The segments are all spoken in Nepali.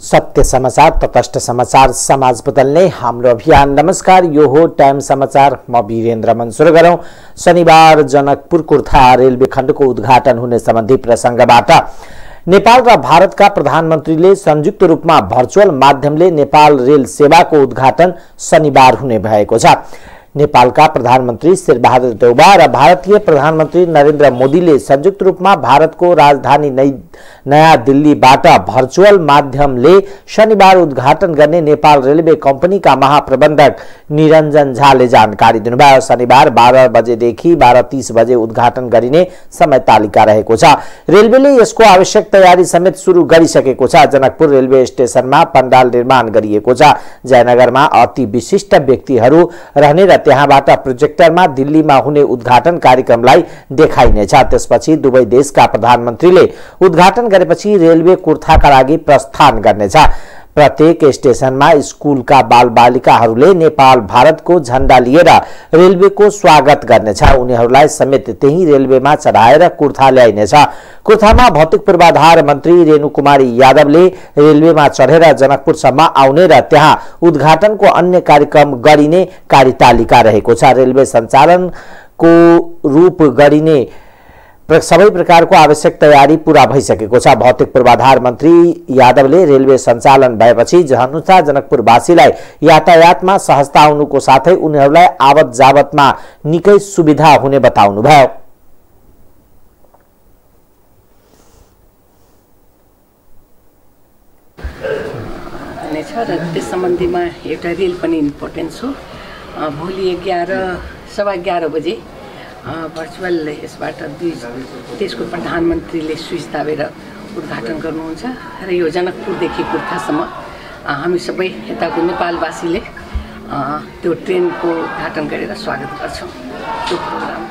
सत्य समाचार, तटस्थ समाचार, समाज बदल्ने हाम्रो अभियान। नमस्कार, यो हो टाइम समाचार। म वीरेन्द्र मन। सुरु गरौं शनिबार जनकपुर कुर्था रेलवे खण्डको उद्घाटन हुने सम्बन्धी प्रसंगबाट। नेपाल र भारतका प्रधानमन्त्रीले संयुक्त रूपमा भर्चुअल माध्यमले नेपाल रेल सेवाको उद्घाटन शनिबार हुने भएको छ। नेपालका प्रधानमन्त्री शेरबहादुर देउबा र भारतीय प्रधानमन्त्री नरेन्द्र मोदीले संयुक्त रूपमा भारतको राजधानी नयाँ दिल्लीबाट भर्चुअल माध्यमले शनिबार उद्घाटन गर्ने नेपाल रेलवे कम्पनीका महाप्रबन्धक निरञ्जन झाले जानकारी दिनुभयो। शनिबार 12 बजेदेखि 12:30 बजे उद्घाटन गरिने समय तालिका रहेको छ। रेलवेले यसको आवश्यक तयारी समेत सुरु गरिसकेको छ। जनकपुर रेलवे स्टेशनमा पण्डाल निर्माण गरिएको छ। जयनगरमा अति विशिष्ट व्यक्तिहरू रहने र त्यहाँबाट प्रोजेक्टरमा दिल्लीमा हुने उद्घाटन कार्यक्रमलाई देखाइनेछ। त्यसपछि दुवै देशका प्रधानमन्त्रीले उद्घाटन गरेपछि रेलवे कुर्थाका लागि प्रस्थान गर्नेछ। प्रत्येक स्टेशनमा स्कुलका बालबालिकाहरूले नेपाल भारतको झण्डा लिएर रेलवेको स्वागत गर्नेछ। उनीहरूलाई समेत त्यही रेलवेमा चढाएर कुर्था ल्याइनेछ। कुर्थामा भौतिक पूर्वाधार मन्त्री रेणुकुमारी यादवले रेलवेमा चढेर जनकपुरसम्म आउने र त्यहाँ उद्घाटनको अन्य कार्यक्रम गरिने कार्यतालिका रहेको छ। रेलवे सञ्चालनको रूप गरिने सबै प्रकारको आवश्यक तयारी पूरा भइसकेको छ। भौतिक पूर्वाधार मन्त्री यादवले रेलवे सञ्चालन भएपछि धनुषा जनकपुरवासीलाई यातायातमा सहजता आउनुको साथै उनीहरूलाई आवत जावतमा निकै सुविधा हुने बताउनुभयो। त्यस सम्बन्धीमा एउटा रेल पनि इम्पोर्टेन्ट छ। भोलि 11:15 बजे भर्चुअल यसबाट देशको प्रधानमन्त्रीले स्विच दाबेर उद्घाटन गर्नुहुन्छ र यो जनकपुरदेखि कुर्थासम्म हामी सबै यताको नेपालवासीले त्यो ट्रेनको उद्घाटन गरेर स्वागत गर्छौँ। त्यो प्रोग्राम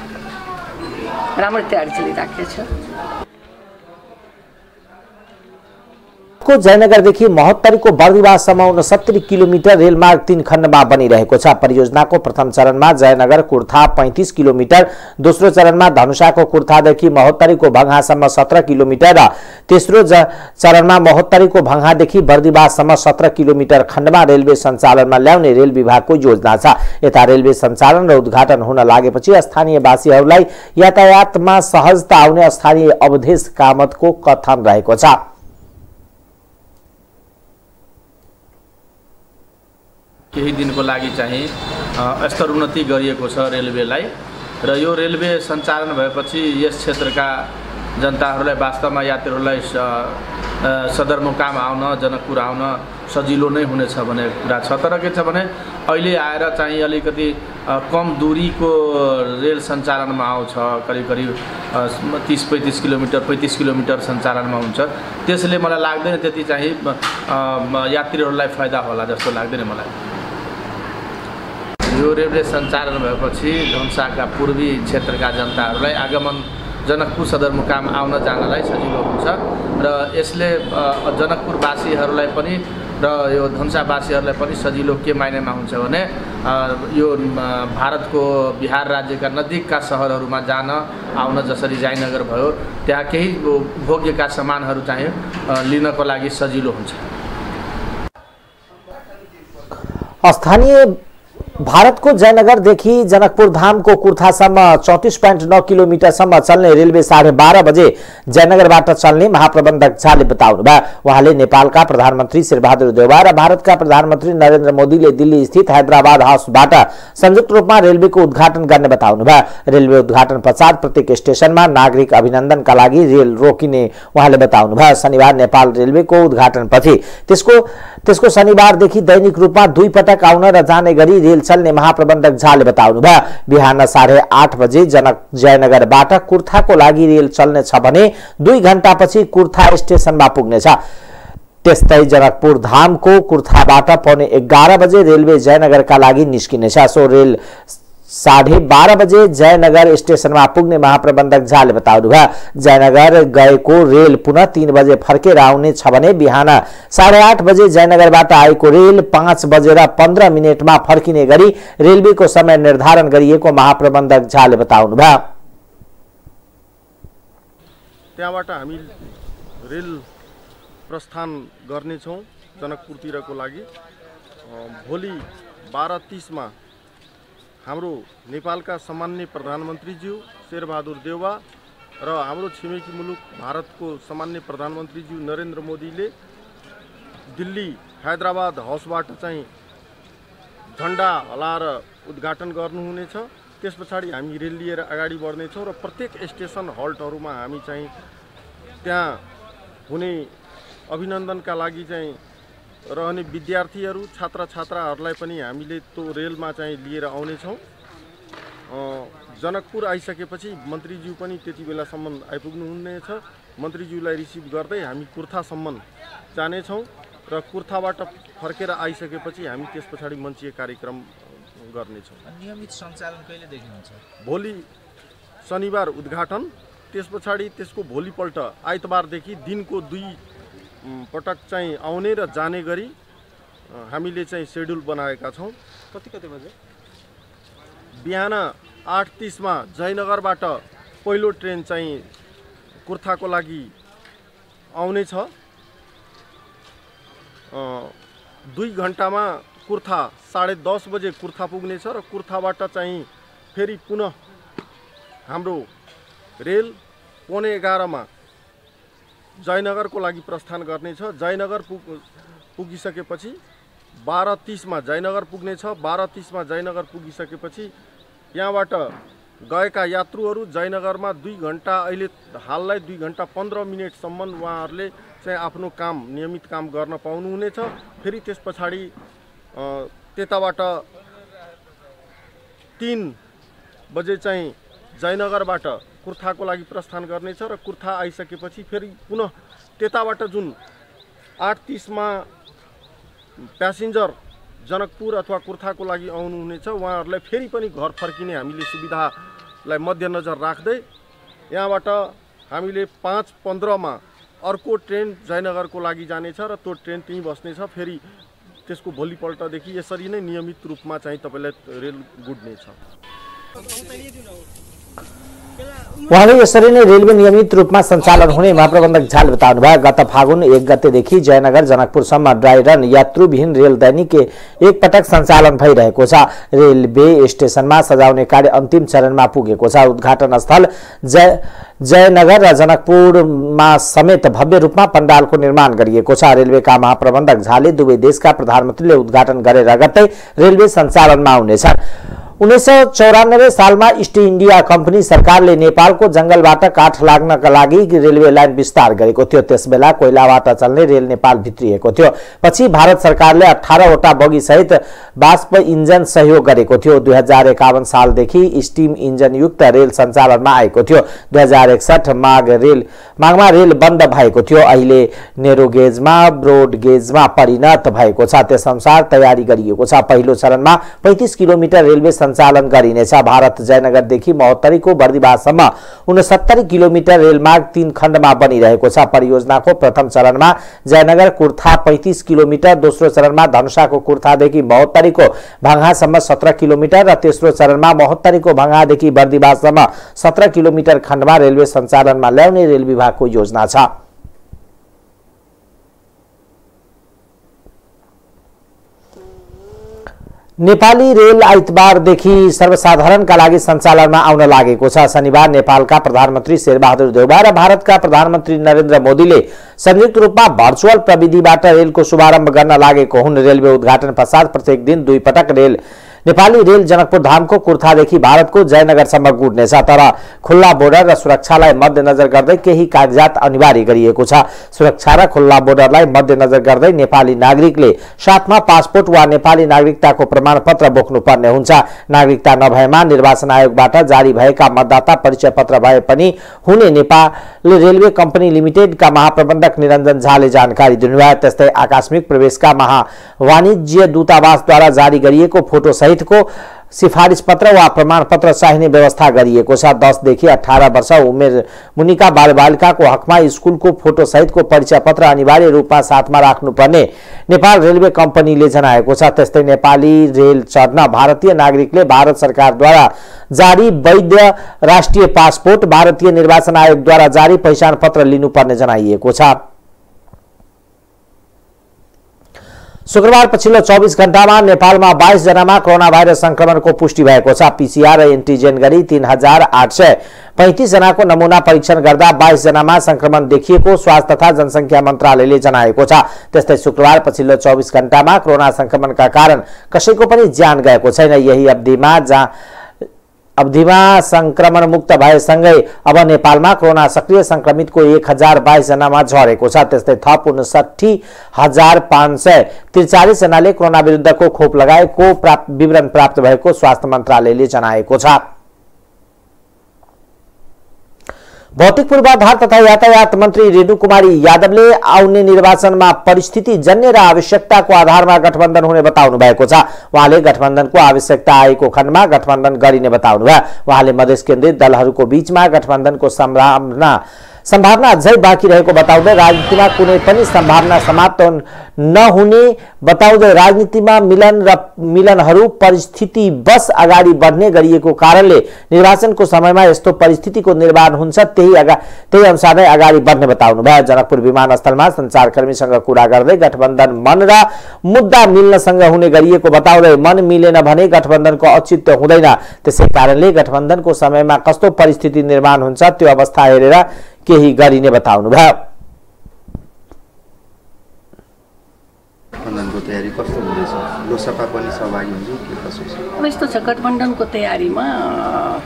राम्रो तयारी चलिराखेको छ। को जयनगरदेखि महोत्तरीको बर्दिवाससम्म 69 किलोमिटर रेलमार्ग 3 खण्डमा बनिरहेको छ। परियोजनाको प्रथम चरणमा जयनगर कुर्था 35 किलोमिटर, दोस्रो चरणमा धनुषाको कुर्थादेखि महोत्तरीको भङ्गासम्म 17 किलोमिटर र तेस्रो चरणमा महोत्तरीको भङ्गादेखि बर्दिवाससम्म 17 किलोमिटर खण्डमा रेलवे सञ्चालनमा ल्याउने रेल विभागको योजना छ। यता रेलवे सञ्चालन र उद्घाटन हुन लागेपछि स्थानीयवासीहरूलाई यातायातमा सहजता आउने स्थानीय अवधेश कामतको कथन रहेको छ। केही दिनको लागि चाहिँ स्तरोन्नति गरिएको छ रेलवेलाई र यो रेलवे सञ्चालन भएपछि यस क्षेत्रका जनताहरूलाई वास्तवमा यात्रीहरूलाई सदरमुकाम आउन, जनकपुर आउन सजिलो नै हुनेछ भन्ने कुरा छ। तर के छ भने अहिले आएर चाहिँ अलिकति कम दूरीको रेल सञ्चालनमा आउँछ। करिब 30-35 किलोमिटर 35 किलोमिटर सञ्चालनमा हुन्छ। त्यसले मलाई लाग्दैन त्यति चाहिँ यात्रीहरूलाई फाइदा होला जस्तो लाग्दैन मलाई। यो रेलवे सञ्चालन भएपछि धनुषाका पूर्वी क्षेत्रका जनताहरूलाई आगमन जनकपुर सदरमुकाम आउन जानलाई सजिलो हुन्छ र यसले जनकपुरवासीहरूलाई पनि र यो धनुषावासीहरूलाई पनि सजिलो के मायनेमा हुन्छ भने यो भारतको बिहार राज्यका नजिकका सहरहरूमा जान आउन, जसरी जयनगर भयो, त्यहाँ केही भोग्यका सामानहरू चाहिँ लिनको लागि सजिलो हुन्छ। स्थानीय भारतको जयनगरदेखि जनकपुर धामको कुर्थासम्म 34.9 किलोमिटरसम्म चल्ने रेलवे 12:30 बजे जयनगरबाट चल्ने महाप्रबन्धक झाले बताउनुभयो। उहाँले नेपालका प्रधानमन्त्री शेरबहादुर देउबा र भारतका प्रधानमन्त्री नरेन्द्र मोदीले दिल्ली स्थित हैदराबाद हाउसबाट संयुक्त रूपमा रेलवेको उद्घाटन गर्ने बताउनुभयो। रेलवे उद्घाटन पश्चात प्रत्येक स्टेशनमा नागरिक अभिनन्दनका लागि रेल रोकिने उहाँले बताउनुभयो। शनिबार नेपाल रेलवेको उद्घाटनपछि त्यसको शनिबारदेखि दैनिक रूपमा 2 पटक आउन र जाने गरी रेल चल्ने महाप्रबन्धक झाले बताउनुभयो। बिहान 8:30 बजे जयनगरबाट कुर्थाको लागि रेल चल्नेछ भने 2 घण्टापछि कुर्था स्टेशनमा पुग्नेछ। त्यस्तै जनकपुर धामको कुर्थाबाट पौने 11 बजे रेलवे जयनगरका लागि निस्किनेछ। सो रेल 12:30 बजे जयनगर स्टेशनमा पुग्ने महाप्रबन्धक झाले बताउनुभयो। जयनगर गएको रेल पुनः 3 बजे फर्केर आउने छ भने बिहान 8:30 बजे जयनगरबाट आएको रेल 5:15 फर्किने गरी रेलवेको समय निर्धारण गरिएको महाप्रबन्धक झाले बताउनुभयो। त्यहाँबाट हामी रेल प्रस्थान गर्नेछौँ। जनकपुरतिरको लागि भोलि 12:30 मा हाम्रो नेपालका सम्माननीय प्रधानमन्त्रीज्यू शेरबहादुर देउवा र हाम्रो छिमेकी मुलुक भारतको सम्माननीय प्रधानमन्त्रीज्यू नरेन्द्र मोदीले दिल्ली हैदराबाद हाउसबाट चाहिँ झण्डा हलाएर उद्घाटन गर्नुहुनेछ। त्यस पछाडि हामी रेल लिएर अगाडि बढ्नेछौँ र प्रत्येक स्टेसन हल्टहरूमा हामी चाहिँ त्यहाँ हुने अभिनन्दनका लागि चाहिँ रहने विद्यार्थीहरू छात्र छात्राहरूलाई पनि हामीले त्यो रेलमा चाहिँ लिएर आउनेछौँ। जनकपुर आइसकेपछि मन्त्रीज्यू पनि त्यति बेलासम्म आइपुग्नुहुनेछ। मन्त्रीज्यूलाई रिसिभ गर्दै हामी कुर्थासम्म जानेछौँ र कुर्थाबाट फर्केर आइसकेपछि हामी त्यस पछाडि मञ्चीय कार्यक्रम गर्नेछौँ। नियमित सञ्चालन कहिलेदेखि हुन्छ? भोलि शनिबार उद्घाटन, त्यस पछाडि त्यसको भोलिपल्ट आइतबारदेखि दिनको 2 पटक चाहिँ आउने र जाने गरी हामीले चाहिँ शेड्युल बनाएका छौँ। कति बजे? बिहान 8:30 मा जयनगरबाट पहिलो ट्रेन चाहिँ कुर्थाको लागि आउने छ। 2 घण्टामा कुर्था 10:30 बजे कुर्था पुग्नेछ र कुर्थाबाट चाहिँ फेरि पुनः हाम्रो रेल 11:15 मा जयनगरको लागि प्रस्थान गर्नेछ। जयनगर पुगिसकेपछि 12:30 मा जयनगर पुग्नेछ। 12:30 मा जयनगर पुगिसकेपछि यहाँबाट गएका यात्रुहरू जयनगरमा 2 घण्टा, अहिले हाललाई 2 घण्टा 15 मिनटसम्म उहाँहरूले चाहिँ आफ्नो काम नियमित काम गर्न पाउनुहुनेछ। फेरि त्यस पछाडि त्यताबाट 3 बजे चाहिँ जयनगरबाट कुर्थाको लागि प्रस्थान गर्नेछ र कुर्था आइसकेपछि फेरि पुनः त्यताबाट जुन 8:30 मा प्यासेन्जर जनकपुर अथवा कुर्थाको लागि आउनुहुनेछ उहाँहरूलाई फेरि पनि घर फर्किने हामीले सुविधालाई मध्यनजर राख्दै यहाँबाट हामीले 5:15 मा अर्को ट्रेन जयनगरको लागि जानेछ र त्यो ट्रेन त्यहीँ बस्नेछ। फेरि त्यसको भोलिपल्टदेखि यसरी नै नियमित रूपमा चाहिँ तपाईँलाई रेल गुड्नेछ। उहाँले यसरी नै रेलवे नियमित रूपमा सञ्चालन हुने महाप्रबन्धक झाल बताउनुभयो। गत फागुन 1 गतेदेखि जयनगर जनकपुरसम्म ड्राई रन यात्रुविहीन रेल दैनिक एक पटक सञ्चालन भइरहेको छ। रेलवे स्टेशनमा सजाउने कार्य अन्तिम चरणमा पुगेको छ। उद्घाटन स्थल जयनगर र जनकपुरमा समेत भव्य रूपमा पण्डालको निर्माण गरिएको छ। रेलवेका महाप्रबन्धक झाले दुवै देशका प्रधानमन्त्रीले उद्घाटन गरे रगतै रेलवे सञ्चालनमा आउनेछ। 1994 सालमा ईस्ट इन्डिया कम्पनी सरकारले नेपालको जंगलबाट काठ लाग्नका लागि रेलवे लाइन विस्तार गरेको थियो। त्यसबेला कोइलाबाट चल्ने रेल नेपाल भित्रिएको थियो। पछि भारत सरकारले 18 वटा बगी सहित बाष्प इन्जन सहयोग गरेको थियो। 2051 सालदेखि स्टीम इन्जन युक्त रेल सञ्चालनमा आएको थियो। 2061 माघमा रेल बन्द भएको थियो। अहिले नेरो गेजमा ब्रोड गेजमा परिणत भएको छ। त्यसअनुसार तयारी गरिएको छ। पहिलो चरणमा 35 किलोमिटर रेलवे सञ्चालन गरिनेछ। भारत जयनगरदेखि महोत्तरी को बर्दिवाससम्म 69 किलोमिटर रेलमार्ग 3 खण्डमा बनिरहेको छ। परियोजनाको प्रथम चरणमा जयनगर कुर्था 35 किलोमिटर, दोस्रो चरणमा धनुषाको कुर्थादेखि महोत्तरी को भाङासम्म 17 किलोमिटर र तेस्रो चरणमा महोत्तरी को भाङादेखि बर्दिवाससम्म 17 किलोमिटर खण्डमा रेलवे सञ्चालनमा ल्याउने रेल विभागको योजना छ। नेपाली रेल आइतबारदेखि सर्वसाधारणका लागि सञ्चालनमा आउन लागेको छ। शनिबार नेपालका प्रधानमन्त्री शेरबहादुर देउवा र भारतका प्रधानमन्त्री नरेन्द्र मोदीले संयुक्त रूपमा भर्चुअल प्रविधिबाट रेलको शुभारम्भ गर्न लागेको हुन्। रेलवे उद्घाटन पश्चात प्रत्येक दिन 2 पटक नेपाली रेल जनकपुर धामको कुर्थादेखि भारतको जयनगरसम्म गुड्नेछ। तर खुल्ला बोर्डर र सुरक्षालाई मध्यनजर गर्दै केही कागजात अनिवार्य गरिएको छ। सुरक्षा र खुल्ला बोर्डरलाई मध्यनजर गर्दै नेपाली नागरिकले साथमा पासपोर्ट वा नेपाली नागरिकताको प्रमाणपत्र बोक्नुपर्ने हुन्छ। नागरिकता नभएमा निर्वाचन आयोगबाट जारी भएका मतदाता परिचय पत्र भए पनि हुने नेपाल रेलवे कम्पनी लिमिटेडका महाप्रबन्धक निरञ्जन झाले जानकारी दिनुभयो। त्यस्तै आकस्मिक प्रवेशका महावाणिज्य दूतावासद्वारा जारी गरिएको फोटो को सिफारिस पत्र वा प्रमाणपत्र चाहिने व्यवस्था गरिएको छ। 10 देखि 18 वर्ष उमेर मुनिका बालबालिकाको हकमा स्कुलको फोटो सहितको परिचय पत्र अनिवार्य रूपमा साथमा राख्नुपर्ने नेपाल रेलवे कम्पनीले जनाएको छ। त्यस्तै नेपाली रेल चढ्न भारतीय नागरिकले भारत सरकारद्वारा जारी वैध राष्ट्रिय पासपोर्ट, भारतीय निर्वाचन आयोगद्वारा जारी पहिचान पत्र लिनुपर्ने जनाइएको छ। शुक्रबार पछिल्लो 24 घण्टामा नेपालमा 22 जनामा कोरोना भाइरस संक्रमणको पुष्टि भएको छ। पीसीआर र एन्टिजेन गरी 3835 जनाको नमूना परीक्षण गर्दा 22 जनामा संक्रमण देखिएको स्वास्थ्य तथा जनसंख्या मन्त्रालयले जनाएको छ। त्यस्तै शुक्रबार पछिल्लो 24 घण्टामा कोरोना संक्रमणका कारण कसैको पनि ज्यान गएको छैन। यही अवधिमा संक्रमण मुक्त भएसँगै अब नेपालमा कोरोना सक्रिय संक्रमितको 1022 जनामा झरेको छ। त्यस्तै थप 59,543 जनाले कोरोना विरुद्धको खोप लगाएको विवरण प्राप्त भएको स्वास्थ्य मन्त्रालयले जनाएको छ। भौतिक पूर्वाधार तथा यातायात मन्त्री रेणु कुमारी यादवले आउने निर्वाचनमा परिस्थिति जन्य र आवश्यकताको आधारमा गठबन्धन हुने बताउनु भएको छ। उहाँले गठबन्धनको आवश्यकता आएको खण्डमा गठबन्धन गरिने बताउनु भयो। उहाँले मधेस केन्द्रित दलहरूको बीचमा गठबन्धनको सम्भावना अझै बाँकी रहेको बताउँदै राजनीतिमा कुनै पनि सम्भावना समाप्त नहुने बताउँदै राजनीतिमा मिलनहरू परिस्थिति बस अगाडि बढ्ने गरिएको कारणले निर्वाचनको समयमा यस्तो परिस्थितिको निर्माण हुन्छ, त्यही अनुसार नै अगाडि बढ्ने बताउनु भयो। जनकपुर विमानस्थलमा सञ्चारकर्मीसँग कुरा गर्दै गठबन्धन मन र मुद्दा मिल्नसँग हुने गरिएको बताउँदै मन मिलेन भने गठबन्धनको औचित्य हुँदैन, त्यसै कारणले गठबन्धनको समयमा कस्तो परिस्थिति निर्माण हुन्छ त्यो अवस्था हेरेर केही गरिने बताउनु भयो। गठबन्धनको तयारी कस्तो हुँदैछ? लोकसभा पनि सहभागी हुन्छ के कसो छ? अब यस्तो छ, गठबन्धनको तयारीमा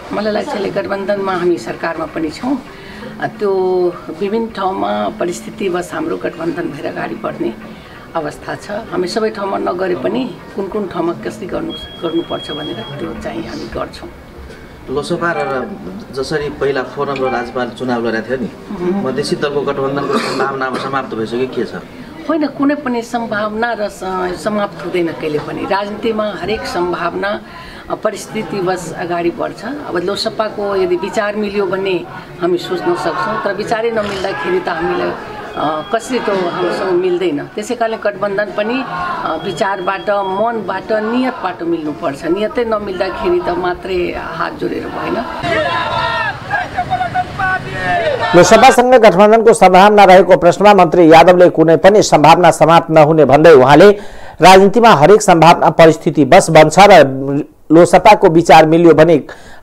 मलाई लाग्छ गठबन्धनमा हामी सरकारमा पनि छौँ। त्यो विभिन्न ठाउँमा परिस्थितिवश हाम्रो गठबन्धन भएर अगाडि बढ्ने अवस्था छ। हामी सबै ठाउँमा नगरे पनि कुन कुन ठाउँमा कसरी गर्नुपर्छ भनेर त्यो चाहिँ हामी गर्छौँ। लोकसभा र जसरी पहिला फोरम र राज्यपाल चुनाव लडेको थियो नि, मधेसी दलको गठबन्धनको सम्भावना समाप्त भइसक्यो के छ? होइन, कुनै पनि सम्भावना र समाप्त हुँदैन कहिले पनि। राजनीतिमा हरेक सम्भावना परिस्थितिवश अगाडि बढ्छ। अब लोकसभाको यदि विचार मिल्यो भने हामी सोच्न सक्छौँ, तर विचारै नमिल्दाखेरि त हामीलाई कसरी त हामीसँग मिल्दैन। त्यसै कारणले गठबन्धन पनि विचारबाट, मनबाट, नियतबाट मिल्नुपर्छ। नियतै नमिल्दाखेरि त मात्रै हात जोडेर भएन। लोकसभासँग गठबन्धनको सम्भावना रहेको प्रश्नमा मन्त्री यादवले कुनै पनि सम्भावना समाप्त नहुने भन्दै उहाँले राजनीतिमा हरेक सम्भावना परिस्थिति बस बन्छ र लोकसभाको विचार मिल्यो भने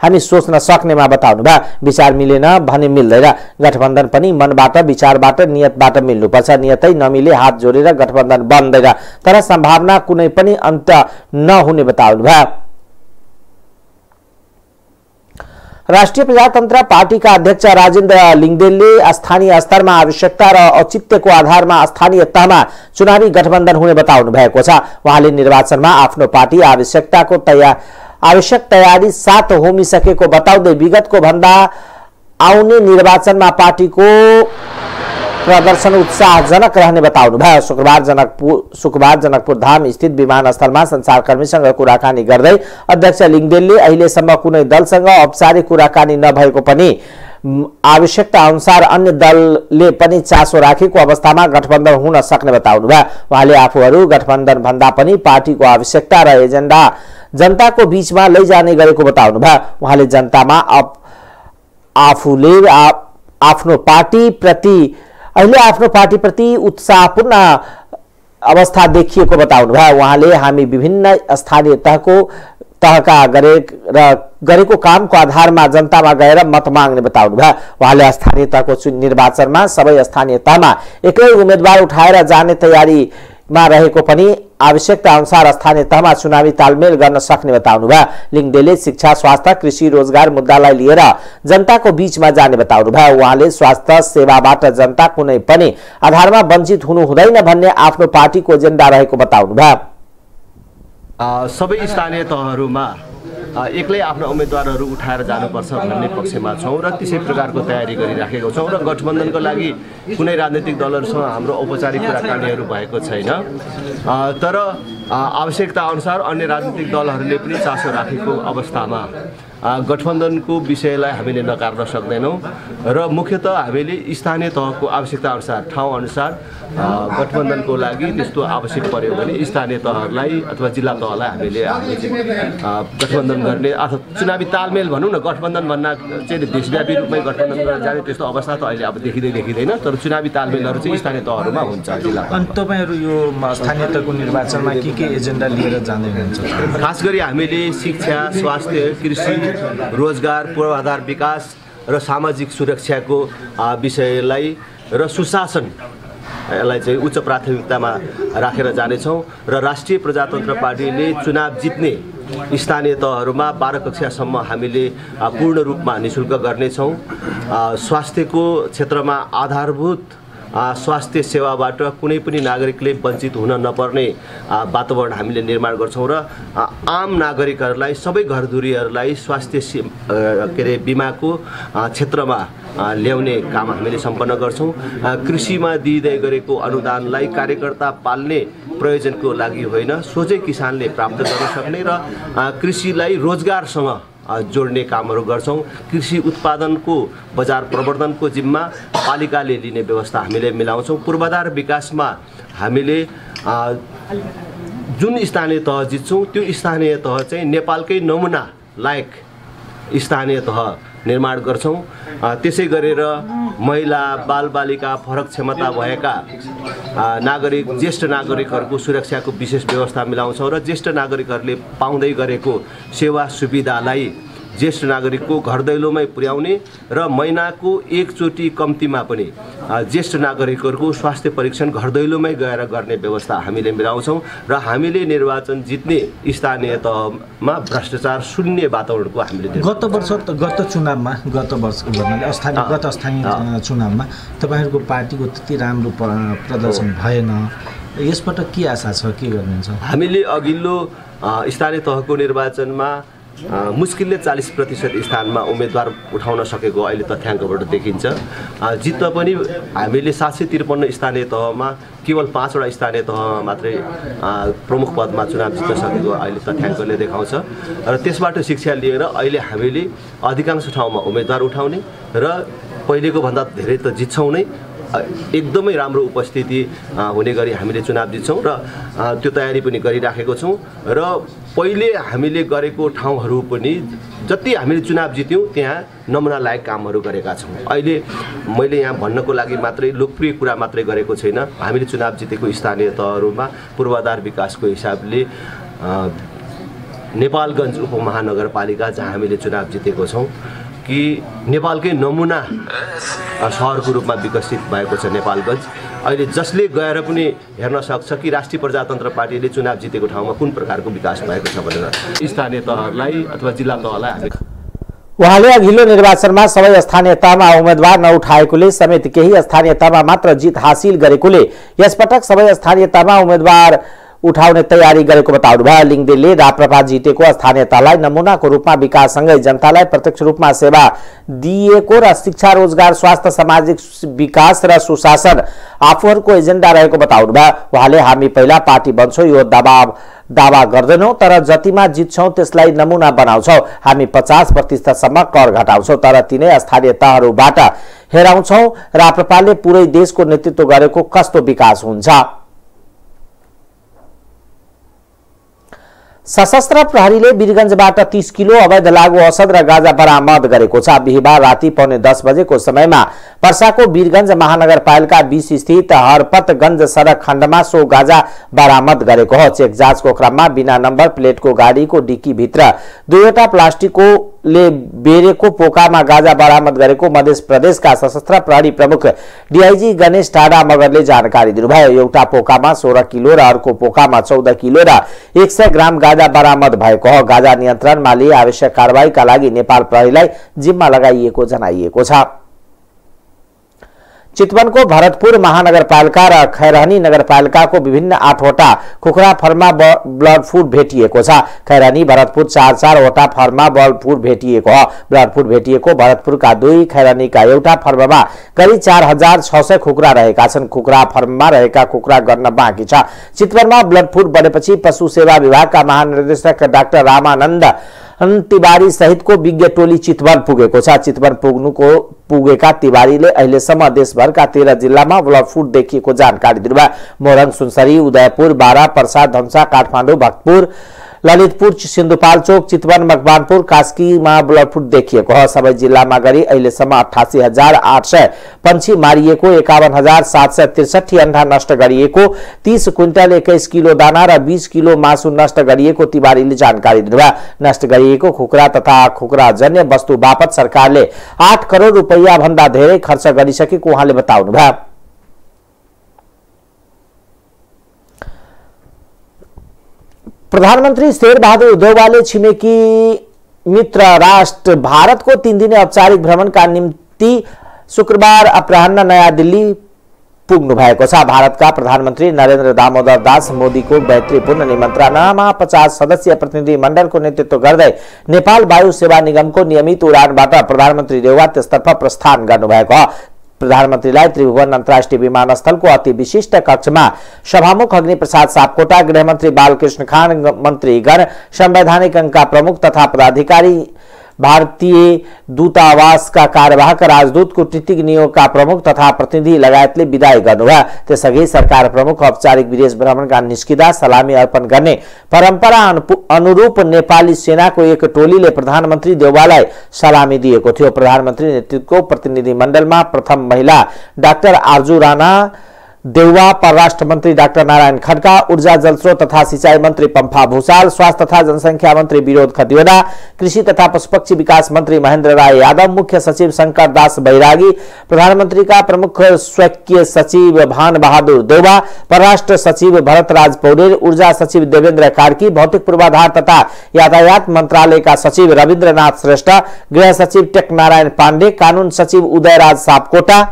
हामी सोच्न सक्नेमा बताउनु भयो। विचार मिलेन भने मिल्दैन। गठबन्धन पनि मनबाट, विचारबाट, नियतबाट मिल्नुपर्छ। नियतै नमिले हात जोडेर गठबन्धन बन्दैन, तर सम्भावना कुनै पनि अन्त नहुने बताउनु भयो। राष्ट्रिय प्रजातन्त्र पार्टीका अध्यक्ष राजेन्द्र लिङदेनले स्थानीय स्तरमा आवश्यकता र औचित्यको आधारमा स्थानीय तहमा चुनावी गठबन्धन हुने बताउनु भएको छ। उहाँले निर्वाचनमा आफ्नो पार्टी आवश्यक तयारी साथ होमिसकेको बताउँदै विगतको भन्दा आउने निर्वाचनमा पार्टीको प्रदर्शन उत्साहजनक रहने बताउनु भयो। शुक्रबार जनकपुर धाम स्थित विमानस्थलमा सञ्चारकर्मीसँग कुराकानी गर्दै अध्यक्ष लिङदेनले अहिलेसम्म कुनै दलसँग औपचारिक कुराकानी नभएको पनि आवश्यकता अनुसार अन्य दलले पनि चासो राखेको अवस्थामा गठबन्धन हुन सक्ने बताउनु भयो। उहाँले आफूहरू गठबन्धन भन्दा पनि पार्टीको आवश्यकता र एजेन्डा जनताको बीचमा लैजाने गरेको बताउनु भयो। उहाँले जनतामा आफूले आफ्नो पार्टी प्रति उत्साहपूर्ण अवस्था देखिएको बताउनु भयो। उहाँले हामी विभिन्न स्थानीय तहका गरेको कामको आधारमा जनतामा गएर मत माग्ने बताउनु भयो। उहाँले स्थानीय तहको निर्वाचनमा सबै स्थानीय तहमा एकै उम्मेदवार उठाएर जाने तयारीमा रहेको पनि आवश्यकता अनुसार स्थानीय तहमा चुनावी तालमेल गर्न सक्ने बताउनु भयो। लिङदेनले शिक्षा, स्वास्थ्य, कृषि, रोजगार मुद्दालाई लिएर जनताको बीचमा जाने बताउनु भयो। उहाँले स्वास्थ्य सेवाबाट जनता कुनै पनि आधारमा वञ्चित हुनु हुँदैन भन्ने आफ्नो पार्टीको एजेन्डा रहेको बताउनु भयो। सबै स्थानीय तहहरूमा एक्लै आफ्ना उम्मेदवारहरू उठाएर जानुपर्छ भन्ने पक्षमा छौँ र त्यसै प्रकारको तयारी गरिराखेका छौँ र गठबन्धनको लागि कुनै राजनीतिक दलहरूसँग हाम्रो औपचारिक कुराकानीहरू भएको छैन। तर आवश्यकता अनुसार अन्य राजनीतिक दलहरूले पनि चासो राखेको अवस्थामा गठबन्धनको विषयलाई हामीले नकार्न सक्दैनौँ र मुख्यतः हामीले स्थानीय तहको आवश्यकता अनुसार ठाउँ अनुसार गठबन्धनको लागि त्यस्तो आवश्यक पर्यो भने स्थानीय तहलाई अथवा जिल्ला तहलाई हामीले गठबन्धन गर्ने अथवा चुनावी तालमेल भनौँ न, गठबन्धन भन्न चाहिँ देशव्यापी रूपमै गठबन्धन गरेर जाने त्यस्तो अवस्था त अहिले अब देखिँदैन, तर चुनावी तालमेलहरू चाहिँ स्थानीय तहहरूमा हुन्छ जिल्ला। अनि तपाईँहरू यो स्थानीय तहको निर्वाचनमा के एजेन्डा लिएर जाँदै हुनुहुन्छ? खास गरी हामीले शिक्षा, स्वास्थ्य, कृषि, रोजगार, पूर्वाधार विकास र सामाजिक सुरक्षाको विषयलाई र सुशासन यसलाई चाहिँ उच्च प्राथमिकतामा राखेर जानेछौँ र राष्ट्रिय प्रजातन्त्र पार्टीले चुनाव जित्ने स्थानीय तहहरूमा 12 कक्षासम्म हामीले पूर्ण रूपमा निःशुल्क गर्नेछौँ। स्वास्थ्यको क्षेत्रमा आधारभूत स्वास्थ्य सेवाबाट कुनै पनि नागरिकले वञ्चित हुन नपर्ने वातावरण हामीले निर्माण गर्छौँ र आम नागरिकहरूलाई, सबै घरधुरीहरूलाई स्वास्थ्य बिमाको क्षेत्रमा ल्याउने काम हामीले सम्पन्न गर्छौँ। कृषिमा दिँदै गरेको अनुदानलाई कार्यकर्ता पाल्ने प्रयोजनको लागि होइन, सोझै किसानले प्राप्त गर्न सक्ने र कृषिलाई रोजगारसँग जोड्ने कामहरू गर्छौँ। कृषि उत्पादनको बजार प्रवर्धनको जिम्मा पालिकाले लिने व्यवस्था हामीले मिलाउँछौँ। पूर्वाधार विकासमा हामीले जुन स्थानीय तह जित्छौँ त्यो स्थानीय तह चाहिँ नेपालकै नमुना लायक स्थानीय तह निर्माण गर्छौँ। त्यसै गरेर महिला, बालबालिका, फरक क्षमता भएका नागरिक, ज्येष्ठ नागरिकहरूको सुरक्षाको विशेष व्यवस्था मिलाउँछौँ र ज्येष्ठ नागरिकहरूले पाउँदै गरेको सेवा सुविधालाई ज्येष्ठ नागरिकको घर दैलोमै पुर्याउने र महिनाको एकचोटि कम्तीमा पनि ज्येष्ठ नागरिकहरूको स्वास्थ्य परीक्षण घर दैलोमै गएर गर्ने व्यवस्था हामीले मिलाउँछौँ र हामीले निर्वाचन जित्ने स्थानीय तहमा भ्रष्टाचार शून्य वातावरणको हामीले गत स्थानीय चुनावमा तपाईहरुको पार्टीको त्यति राम्रो प्रदर्शन भएन। यसपटक के आशा छ, के गर्नुहुन्छ? हामीले अघिल्लो स्थानीय तहको निर्वाचनमा मुस्किलले 40% स्थानमा उम्मेदवार उठाउन सकेको अहिले तथ्याङ्कबाट देखिन्छ। जित्न पनि हामीले 753 स्थानीय तहमा केवल 5 वटा स्थानीय तहमा मात्रै प्रमुख पदमा चुनाव जित्न सकेको अहिले तथ्याङ्कले देखाउँछ र त्यसबाट शिक्षा लिएर अहिले हामीले अधिकांश ठाउँमा उम्मेदवार उठाउने र पहिलेको भन्दा धेरै त जित्छौँ नै, एकदमै राम्रो उपस्थिति हुने गरी हामीले चुनाव जित्छौँ र त्यो तयारी पनि गरिराखेको छौँ र पहिले हामीले गरेको ठाउँहरू पनि जति हामीले चुनाव जित्यौँ त्यहाँ नमुना लायक कामहरू गरेका छौँ। अहिले मैले यहाँ भन्नको लागि मात्रै लोकप्रिय कुरा मात्रै गरेको छैन। हामीले चुनाव जितेको स्थानीय तहहरूमा पूर्वाधार विकासको हिसाबले नेपालगञ्ज उपमहानगरपालिका जहाँ हामीले चुनाव जितेको छौँ कि नेपालकै नमुना सहरको रूपमा विकसित भएको छ नेपालगञ्ज। अहिले जसले गएर पनि हेर्न सक्छ कि राष्ट्रिय प्रजातन्त्र पार्टीले चुनाव जितेको ठाउँमा कुन प्रकारको विकास भएको छ भनेर स्थानीय तहलाई अथवा जिल्ला तहलाई हामी उहाँले अघिल्लो निर्वाचनमा सबै स्थानीय तहमा उम्मेदवार नउठाएकोले समेत केही स्थानीय तहमा मात्र जित हासिल गरेकोले यसपटक सबै स्थानीय तहमा उम्मेदवार उठाउने तयारी गरेको बताउनुभयो। लिङदेनले राप्रपा जितेको स्थानीय तहलाई नमुनाको रूपमा विकाससँगै जनतालाई प्रत्यक्ष रूपमा सेवा दिएको र शिक्षा, रोजगार, स्वास्थ्य, सामाजिक विकास र सुशासन आफूहरूको एजेन्डा रहेको बताउनुभयो। उहाँले हामी पहिला पार्टी बन्छौँ यो दावा गर्दैनौं, तर जतिमा जित्छौं त्यसलाई नमुना बनाउँछौं। हामी 50% कर घटाउँछौं, तर तिनै स्थानीय तहहरूबाट हेराउँछौं राप्रपाले पुरै देशको नेतृत्व गरेको कस्तो विकास हुन्छ। सशस्त्र प्रहरीले वीरगञ्जबाट 30 किलो अवैध लागू औषध र गाँजा बरामद गरेको छ। बिहिबार राति 9:45 बजेको समयमा पर्साको वीरगञ्ज महानगरपालिका 20 स्थित हरपतगञ्ज सडक खण्डमा सो गाँजा बरामद गरेको हो। चेक जाँचको क्रममा बिना नम्बर प्लेटको गाडीको डिक्की भित्र 2वटा प्लास्टिकले बेरेको पोकामा गाँजा बरामद गरेको मध्य प्रदेशका सशस्त्र प्रहरी प्रमुख डीआईजी गणेश टाडा मगरले जानकारी दिनुभयो। एउटा पोकामा 16 किलो र अर्को पोकामा 14 किलो र 100 ग्राम गाँजा बरामद भएको हो। गाँजा नियन्त्रणमा लिए आवश्यक कारबाहीका लागि नेपाल प्रहरीलाई जिम्मा लगाइएको जनाइएको छ। चितवनको भरतपुर महानगरपालिका र खैरहनी नगरपालिकाको विभिन्न 8वटा कुखुरा फर्ममा बर्ड फ्लू भेटिएको छ। खैरहनी भरतपुर 4 वटा फर्ममा बर्ड फ्लू भेटिएको हो। बर्ड फ्लू भेटिएको भरतपुरका 2, खैरहनीका एउटा फर्ममा करिब 4600 कुखुरा रहेका छन्। कुखुरा फर्ममा रहेका कुखुरा गर्न बाँकी छ। चितवनमा बर्ड फ्लू बढेपछि पशु सेवा विभागका महानिर्देशक डाक्टर रामानन्द तिवारी सहितको विज्ञ टोली चितवन पुगेको छ। चितवन पुगेका तिवारीले अहिलेसम्म देशभरका 13 जिल्लामा बर्ड फ्लू देखिएको जानकारी दिनुभयो। मोरङ, सुनसरी, उदयपुर, बारा, पर्सा, धनुषा, काठमाडौँ, भक्तपुर, ललितपुर, सिन्धुपाल्चोक, चितवन, मकवानपुर, कास्कीमा बर्ड फ्लू देखिएको हो। सबै जिल्लामा गरी अहिलेसम्म 88,800 पन्छी मारिएको, 51,763 अन्डा नष्ट गरिएको, 30 क्विन्टल 21 किलो दाना र 20 किलो मासु नष्ट गरिएको तिवारीले जानकारी दिनुभयो। नष्ट गरिएको खुकुरा तथा खुकुराजन्य वस्तु बापत सरकारले 8 करोड रुपैयाँ भन्दा धेरै खर्च गरिसकेको उहाँले बताउनुभयो। प्रधानमन्त्री शेरबहादुर देउवाले छिमेकी मित्र राष्ट्र भारतको 3 दिने औपचारिक भ्रमणका निम्ति शुक्रबार अपराह्न नयाँ दिल्ली पुग्नु भएको छ। भारतका प्रधानमन्त्री नरेन्द्र दामोदर दास मोदीको मैत्रीपूर्ण निमन्त्रणामा 50 सदस्यीय प्रतिनिधि मण्डलको नेतृत्व गर्दै नेपाल वायु सेवा निगमको नियमित उडानबाट प्रधानमन्त्री देउवा त्यसतर्फ प्रस्थान गर्नुभएको हो। प्रधानमन्त्रीलाई त्रिभुवन अन्तर्राष्ट्रिय विमानस्थलको अति विशिष्ट कक्षमा सभामुख अग्निप्रसाद सापकोटा, गृहमन्त्री बालकृष्ण खान, मन्त्रीगण, संवैधानिक अंगका प्रमुख तथा पदाधिकारी, भारतीय दूतावासका कार्यवाहक, राजदूत, कूटनीतिक नियोगका प्रमुख तथा प्रतिनिधि लगायतले विदाई गर्नुभयो। त्यसअघि सरकार प्रमुख औपचारिक विदेश भ्रमणका निस्किँदा सलामी अर्पण गर्ने परम्परा अनुरूप नेपाली सेनाको एक टोलीले प्रधानमन्त्री देउवालाई सलामी दिएको थियो। प्रधानमन्त्री नेतृत्वको प्रतिनिधि मण्डलमा प्रथम महिला डाक्टर आर्जु राणा देउवा, परराष्ट्र मन्त्री डाक्टर नारायण खड्का, ऊर्जा जलस्रोत तथा सिंचाई मन्त्री पम्फा भूषाल, स्वास्थ्य तथा जनसंख्या मन्त्री विनोद खतिवडा, कृषि तथा पशुपक्षी विकास मन्त्री महेन्द्र राय यादव, मुख्य सचिव शंकर दास बैरागी, प्रधानमन्त्रीका प्रमुख स्वकीय सचिव भान बहादुर देउवा, परराष्ट्र सचिव भरतराज पौडेल, ऊर्जा सचिव देवेन्द्र कार्की, भौतिक पूर्वाधार तथा यातायात मन्त्रालयका सचिव रविन्द्रनाथ श्रेष्ठ, गृह सचिव टेक नारायण पाण्डे, कानून सचिव उदयराज सापकोटा,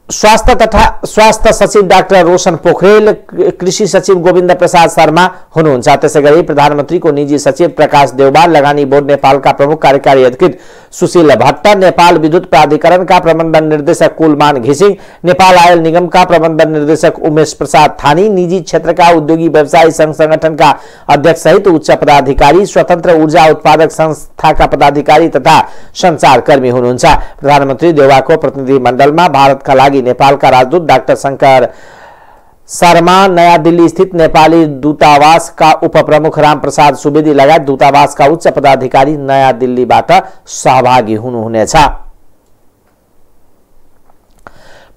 स्वास्थ्य सचिव डाक्टर रोशन पोखरेल, कृषि सचिव गोविन्द प्रसाद शर्मा हुनुहुन्छ। त्यसैगरी प्रधानमन्त्रीको निजी सचिव प्रकाश देउवा, लगानी बोर्ड नेपालका प्रमुख कार्यकारी अधिकृत सुशील भट्ट, नेपाल विद्युत प्राधिकरणका प्रबन्धन निर्देशक कुलमान घिसिङ, नेपाल आयल निगमका प्रबन्धन निर्देशक उमेश प्रसाद थानी, निजी क्षेत्रका उद्योगी व्यवसायी संघ संगठनका अध्यक्ष सहित उच्च पदाधिकारी, स्वतन्त्र ऊर्जा उत्पादक संस्थाका पदाधिकारी तथा सञ्चारकर्मी हुनुहुन्छ। प्रधानमन्त्री देउवाको प्रतिनिधि मण्डलमा भारतका लागि नेपालका राजदूत डाक्टर शंकर शर्मा, नयाँ दिल्ली स्थित नेपाली दूतावासका उपप्रमुख रामप्रसाद सुवेदी लगायत दूतावासका उच्च पदाधिकारी नयाँ दिल्लीबाट सहभागी हुनुहुनेछ।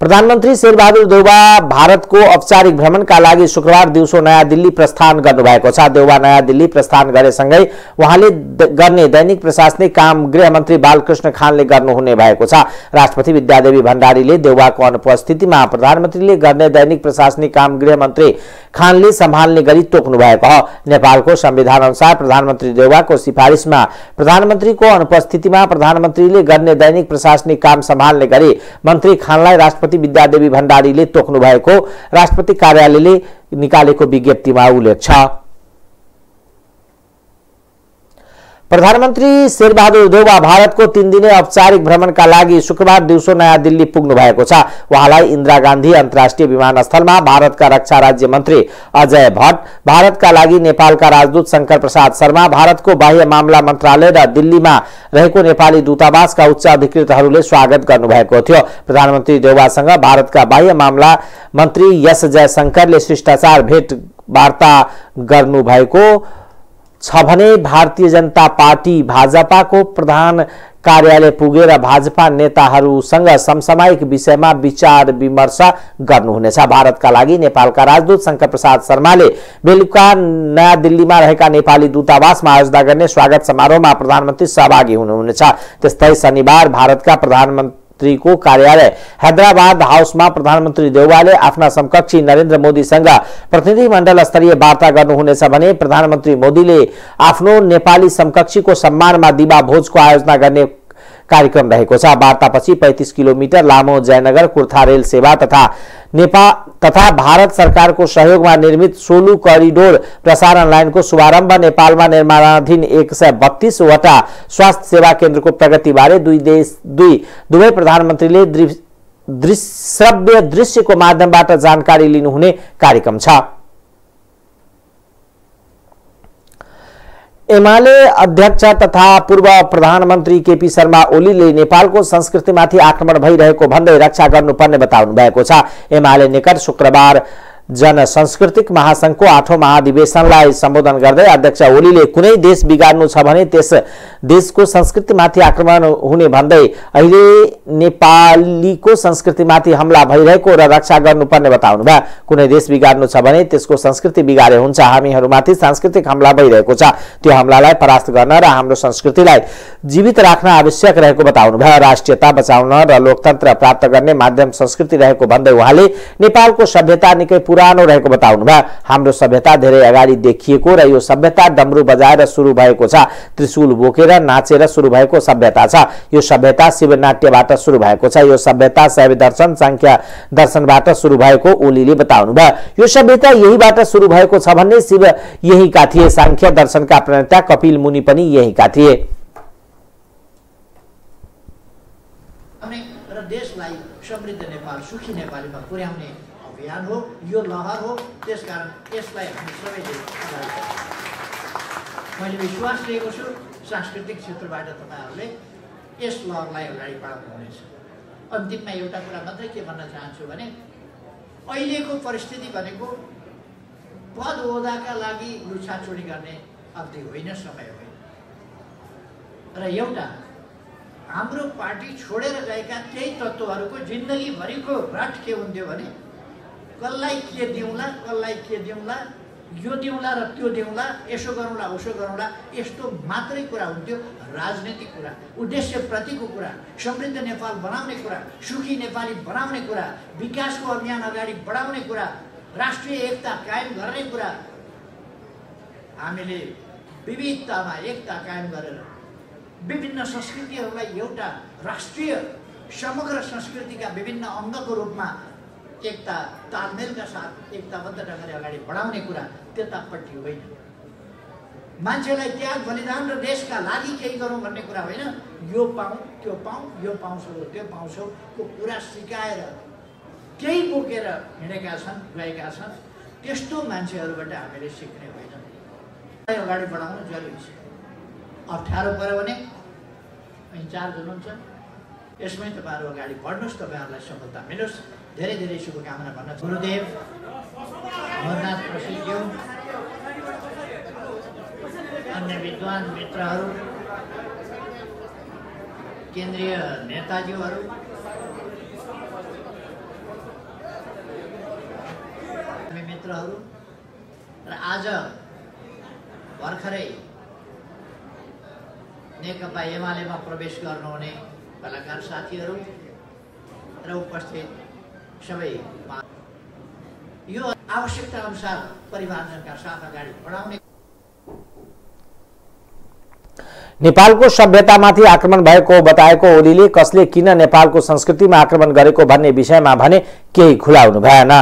प्रधानमन्त्री शेरबहादुर देउवा भारतको औपचारिक भ्रमणका लागि शुक्रबार दिउँसो नयाँ दिल्ली प्रस्थान गर्नुभएको छ। देउवा नयाँ दिल्ली प्रस्थान गरेसँगै उहाँले गर्ने दैनिक प्रशासनिक काम गृहमन्त्री बालकृष्ण खानले गर्नुहुने भएको छ। राष्ट्रपति विद्यादेवी भण्डारीले देउवाको अनुपस्थितिमा प्रधानमन्त्रीले गर्ने दैनिक प्रशासनिक काम गृहमन्त्री खानले सम्हाल्ने गरी तोक्नु भएको हो। नेपालको संविधान अनुसार प्रधानमन्त्री देउवाको सिफारिसमा प्रधानमन्त्रीको अनुपस्थितिमा प्रधानमन्त्रीले गर्ने दैनिक प्रशासनिक काम सम्हाल्ने गरी मन्त्री खानलाई राष्ट्रपति विद्यादेवी भण्डारीले तोक्नु भएको राष्ट्रपति कार्यालयले निकालेको विज्ञप्तिमा उल्लेख छ। प्रधानमन्त्री शेरबहादुर देउवा भारतको 3 दिने औपचारिक भ्रमणका लागि शुक्रबार दिउँसो नयाँ दिल्ली पुग्नु भएको छ। उहाँलाई इन्दिरा गान्धी अन्तर्राष्ट्रिय विमानस्थलमा भारतका रक्षा राज्य मन्त्री अजय भट्ट, भारतका लागि नेपालका राजदूत शंकर प्रसाद शर्मा, भारतको बाह्य मामला मन्त्रालय र दिल्लीमा रहेको नेपाली दूतावासका उच्च अधिकृतहरूले स्वागत गर्नुभएको थियो। प्रधानमन्त्री देउवासँग भारतका बाह्य मामला मन्त्री एस जयशंकरले शिष्टाचार भेटवार्ता गर्नुभएको छ भने भारतीय जनता पार्टी भाजपाको प्रधान कार्यालय पुगेर भाजपा नेताहरूसँग समसामयिक विषयमा विचार विमर्श गर्नुहुनेछ। भारतका लागि नेपालका राजदूत शंकर प्रसाद शर्माले बेलुका नयाँ दिल्लीमा रहेका नेपाली दूतावासमा आयोजना गर्ने स्वागत समारोहमा प्रधानमन्त्री सहभागी हुनुहुनेछ। त्यस्तै शनिबार भारतका प्रधानमन्त्रीको कार्यालय हैदराबाद हाउसमा प्रधानमन्त्री देउवाले आफ्ना समकक्षी नरेन्द्र मोदीसँग प्रतिनिधि मण्डल स्तरीय वार्ता गर्नुहुनेछ भने प्रधानमन्त्री मोदीले आफ्नो नेपाली समकक्षीको सम्मानमा दिवा भोजको आयोजना गर्ने कार्यक्रम रहेको छ। वार्तापछि 35 किलोमिटर लामो जयनगर कुर्था रेल सेवा तथा भारत सरकारको सहयोगमा निर्मित सोलु करिडोर प्रसारण लाइनको शुभारम्भ, नेपालमा निर्माणाधीन 132 वटा स्वास्थ्य सेवा केन्द्रको प्रगतिबारे दुवै प्रधानमन्त्रीले श्रव्य दृश्यको माध्यमबाट जानकारी लिनुहुने कार्यक्रम छ। एमाले अध्यक्ष तथा पूर्व प्रधानमन्त्री केपी शर्मा ओलीले नेपालको संस्कृतिमाथि आक्रमण भइरहेको भन्दै रक्षा गर्नुपर्ने बताउनु भएको छ। एमाले निकट शुक्रबार जनसांस्कृतिक महासंघको 8औं महाधिवेशनलाई सम्बोधन गर्दै अध्यक्ष ओलीले कुनै देश बिगार्नु छ भने त्यस देशको संस्कृतिमाथि आक्रमण हुने भन्दै अहिले नेपालीको संस्कृतिमाथि हमला भइरहेको र रक्षा गर्नुपर्ने बताउनु भयो। कुनै देश बिगार्नु छ भने त्यसको संस्कृति बिगारे हुन्छ। हामीहरूमाथि सांस्कृतिक हमला भइरहेको छ, त्यो हमलालाई परास्त गर्न र हाम्रो संस्कृतिलाई जीवित राख्न आवश्यक रहेको बताउनु भयो। राष्ट्रियता बचाउन र लोकतन्त्र प्राप्त गर्ने माध्यम संस्कृति रहेको भन्दै उहाँले नेपालको सभ्यता निकै पुरानो रहेको बताउनु भयो। हाम्रो सभ्यता धेरै अगाडि देखिएको र यो सभ्यता डमरू बजाएर सुरु भएको छ, त्रिशूल बोकेर नाचेर सुरु भएको सभ्यता छ। यो सभ्यता शिवनाट्यबाट सुरु भएको छ। यो सभ्यता शैव दर्शन सांख्य दर्शनबाट सुरु भएको ओलीले बताउनु भयो। यो सभ्यता यहीबाट सुरु भएको छ भन्ने शिव यहीका थिए, सांख्य दर्शनका प्रणेता कपिल मुनि पनि यहीका थिए। र देशलाई समृद्ध नेपाल, सुखी नेपालीमा पुर्याउने अभियान हो, यो लहर हो। त्यसकारण यसलाई हामी सबैले अगाडि बढाउँ। मैले विश्वास लिएको छु सांस्कृतिक क्षेत्रबाट तपाईहरुले यस लहरलाई अगाडि बढाउनु हुनेछ। अन्तिममा एउटा कुरा मात्रै के भन्न चाहन्छु भने अहिलेको परिस्थिति भनेको पद ओहदाका लागि लुछाचुडी गर्ने अवधि होइन, समय होइन। र एउटा हाम्रो पार्टी छोडेर गएका केही तत्त्वहरूको जिन्दगीभरिको रट के हुन्थ्यो भने कसलाई के दिउँला, कसलाई के दिउँला, यो दिउँला र त्यो दिउँला, यसो गरौँला उसो गरौँला, यस्तो मात्रै कुरा हुन्थ्यो। राजनीतिक कुरा, उद्देश्यप्रतिको कुरा, समृद्ध नेपाल बनाउने कुरा, सुखी नेपाली बनाउने कुरा, विकासको अभियान अगाडि बढाउने कुरा, राष्ट्रिय एकता कायम गर्ने कुरा, हामीले विविधतामा एकता कायम गरेर विभिन्न संस्कृतिहरूलाई एउटा राष्ट्रिय समग्र संस्कृतिका विभिन्न अङ्गको रूपमा एकता तालमेलका साथ एकताबद्ध ढङ्गले अगाडि बढाउने कुरा, त्यतापट्टि होइन। मान्छेलाई त्याग बलिदान र देशका लागि केही गरौँ भन्ने कुरा होइन। यो पाऊँ त्यो पाऊँ, यो पाउँछौ त्यो पाउँछौ को कुरा सिकाएर केही बोकेर हिँडेका छन्, गएका छन्। त्यस्तो मान्छेहरूबाट हामीले सिक्ने होइन। अगाडि बढाउनु जरुरी छ। अप्ठ्यारो पर्यो भने इन्चार्ज हुनुहुन्छ, यसमै तपाईँहरू अगाडि बढ्नुहोस्, तपाईँहरूलाई सफलता मिलोस्। धेरै धेरै शुभकामना भन्न गुरुदेव अमरनाथ प्रसिद्धज्यू, अन्य विद्वान मित्रहरू, केन्द्रीय नेताज्यूहरू, मित्रहरू र आज भर्खरै नेकपा एमालेमा प्रवेश गर्नुहुने कलाकार साथीहरू र उपस्थित सबै, यो आवश्यकता अनुसार परिमार्जनका साथ अगाडि बढाउने। नेपालको सभ्यतामाथि आक्रमण भएको बताएको ओलीले कसले किन नेपालको संस्कृतिमा आक्रमण गरेको भन्ने विषयमा भने केही खुलाउनु भएन।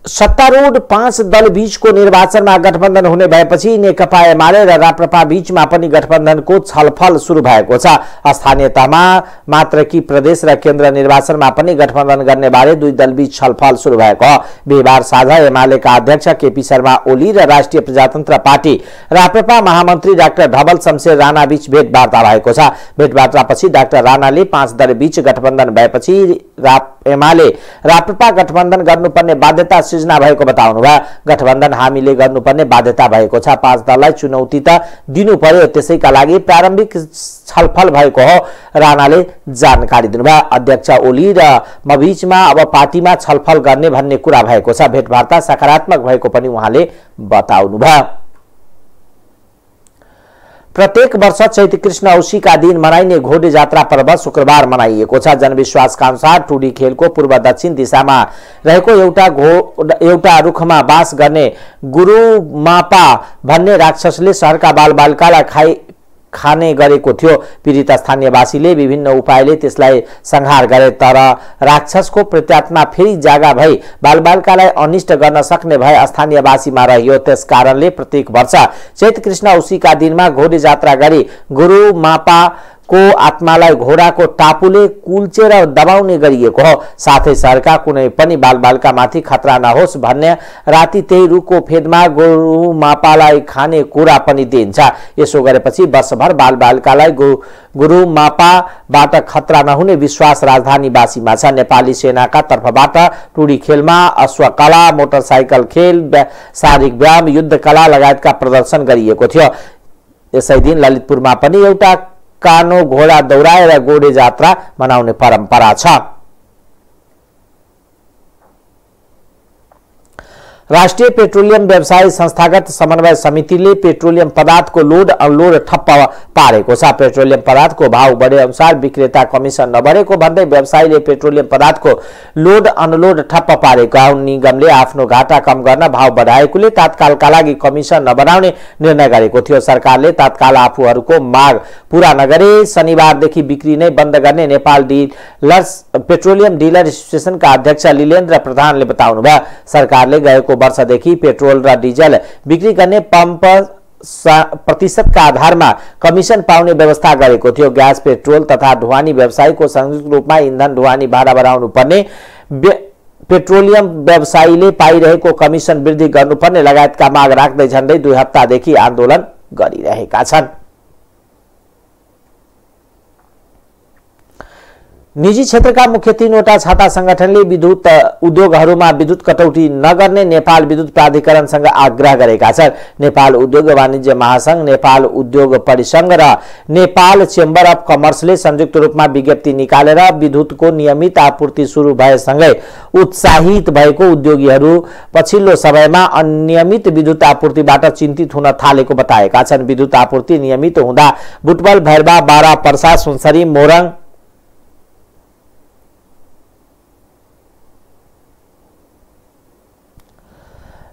सत्तारूढ 5 दल बीचको निर्वाचनमा गठबन्धन हुने भएपछि नेकपा एमाले र राप्रपा बीचमा पनि गठबन्धनको छलफल सुरु भएको छ। स्थानीय तहमा मात्र कि प्रदेश र केन्द्र निर्वाचनमा पनि गठबन्धन गर्ने बारे दुई दल बीच छलफल सुरु भएको हो। बिहीबार साँझ एमालेका अध्यक्ष केपी शर्मा ओली र राष्ट्रिय प्रजातन्त्र पार्टी राप्रपा महामन्त्री डाक्टर धवल शमशेर राणा बीच भेटवार्ता भएको छ। भेटवार्तापछि डाक्टर राणाले 5 दल बीच गठबन्धन भएपछि एमाले राप्रपा गठबन्धन गर्नुपर्ने बाध्यता सृजना भएको बताउनु भयो। गठबन्धन हामीले गर्नुपर्ने बाध्यता भएको छ, 5 दललाई चुनौती त दिनु पर्यो, त्यसैका लागि प्रारम्भिक छलफल भएको हो, राणाले जानकारी दिनुभयो। अध्यक्ष ओली र मबीचमा अब पार्टीमा छलफल गर्ने भन्ने कुरा भएको छ। भेटवार्ता सकारात्मक भएको पनि उहाँले बताउनु भयो। प्रत्येक वर्ष चैत कृष्ण औँसीका दिन मनाइने घोडे जात्रा पर्व शुक्रबार मनाइएको छ। जनविश्वासका अनुसार टुडी खेलको पूर्व दक्षिण दिशामा रहेको एउटा रुखमा बास गर्ने गुरु मापा भन्ने राक्षसले शहरका बालबालिकालाई खाने गरेको थियो। पीडित स्थानीयवासीले विभिन्न उपायले त्यसलाई संहार गरे, तर राक्षसको प्रेतात्मा फेरि जागा भई बालबालिकालाई अनिष्ट गर्न सक्ने भए स्थानीयवासीमा रह्यो। त्यस कारणले प्रत्येक वर्ष चैत कृष्ण औँसीका दिनमा घोडे जात्रा गरी गुरु मापा को आत्मालाई घोडाको टापुले कुल्चेर दबाउने गरिएको हो। साथै सरका कुनै पनि बालबालिकामाथि खतरा नहोस् भन्ने राति त्यही रुखको फेदमा गुरु मापालाई खाने कुरा पनि दिइन्छ। यसो गरेपछि वर्षभर बालबालिकालाई गुरु मापाबाट खतरा नहुने विश्वास राजधानीवासीमा छ। नेपाली सेनाका तर्फबाट टुडी खेलमा अश्वकला, मोटरसाइकल खेल, शारीरिक व्यायाम, युद्ध कला लगायतका प्रदर्शन गरिएको थियो। यसै दिन ललितपुरमा पनि एउटा कानो घोडा दौडाएर घोडे जात्रा मनाउने परम्परा छ। राष्ट्रिय पेट्रोलियम व्यवसायी संस्थागत समन्वय समितिले पेट्रोलियम पदार्थको लोड अनलोड ठप्प पारेको छ। पेट्रोलियम पदार्थको भाव बढे अनुसार विक्रेता कमिसन नभरेको भन्दै व्यवसायीले पेट्रोलियम पदार्थको लोड अनलोड ठप्प पारेका हुन्। निगमले आफ्नो घाटा कम गर्न भाव बढाएकोले तत्कालका लागि कमिसन नबनाउने निर्णय गरेको थियो। सरकारले तत्काल आफूहरूको माग पूरा नगरे शनिबारदेखि बिक्री नै बन्द गर्ने नेपाल पेट्रोलियम डीलर एसोसिएसनका अध्यक्ष लीलेन्द्र प्रधानले बताउनुभयो। सरकारले गएको वर्षदेखि पेट्रोल र डिजल बिक्री गर्ने पम्प प्रतिशतका आधारमा कमिसन पाउने व्यवस्था गरेको थियो। ग्यास, पेट्रोल तथा ढुवानी व्यवसायीको संयुक्त रूपमा इन्धन ढुवानी भाडा बढाउनु पर्ने, पेट्रोलियम व्यवसायीले पाइरहेको कमिसन वृद्धि गर्नुपर्ने लगायतका माग राख्दै झण्डै 2 हप्तादेखि आन्दोलन गरिरहेका छन्। निजी क्षेत्रका मुख्य 3वटा छाता संगठनले विद्युत उद्योगहरूमा विद्युत कटौती नगर्ने नेपाल विद्युत प्राधिकरणसँग आग्रह गरेका छन्। नेपाल उद्योग वाणिज्य महासंघ, नेपाल उद्योग परिसंघ र नेपाल चेम्बर अफ कमर्सले संयुक्त रूपमा विज्ञप्ति निकालेर विद्युतको नियमित आपूर्ति सुरु भएसँगै उत्साहित भएको उद्योगीहरू पछिल्लो समयमा अनियमित विद्युत आपूर्तिबाट चिन्तित हुन थालेको बताएका छन्। विद्युत आपूर्ति नियमित हुँदा बुटवल, भैरवा, बारा, पर्सा, सुनसरी, मोरङ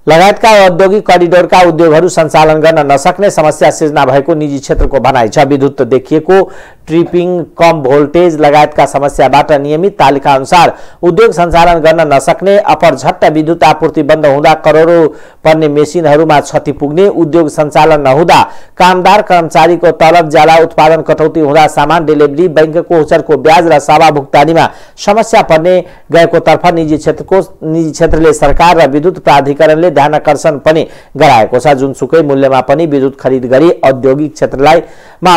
लगायतका औद्योगिक करिडोरका उद्योगहरू सञ्चालन गर्न नसक्ने समस्या सिर्जना भएको निजी क्षेत्रको भनाइ छ। विद्युत देखिएको ट्रिपिङ, कम भोल्टेज लगायतका समस्याबाट नियमित तालिका अनुसार उद्योग सञ्चालन गर्न नसक्ने, अपरझट्ट विद्युत आपूर्ति बन्द हुँदा करोडौं पर्ने मेसिनहरूमा क्षति पुग्ने, उद्योग सञ्चालन नहुँदा कामदार कर्मचारीको तलब ज्याला, उत्पादन कटौती हुँदा सामान डेलिभरी, बैंकको उचरको ब्याज र सेवा भुक्तानीमा समस्या पर्ने गएको तर्फ निजी क्षेत्रले सरकार र विद्युत प्राधिकरणले ध्यानकर्षण पनि गराएको छ। जुनसुकै मूल्यमा पनि विद्युत खरिद गरी औद्योगिक क्षेत्रलाई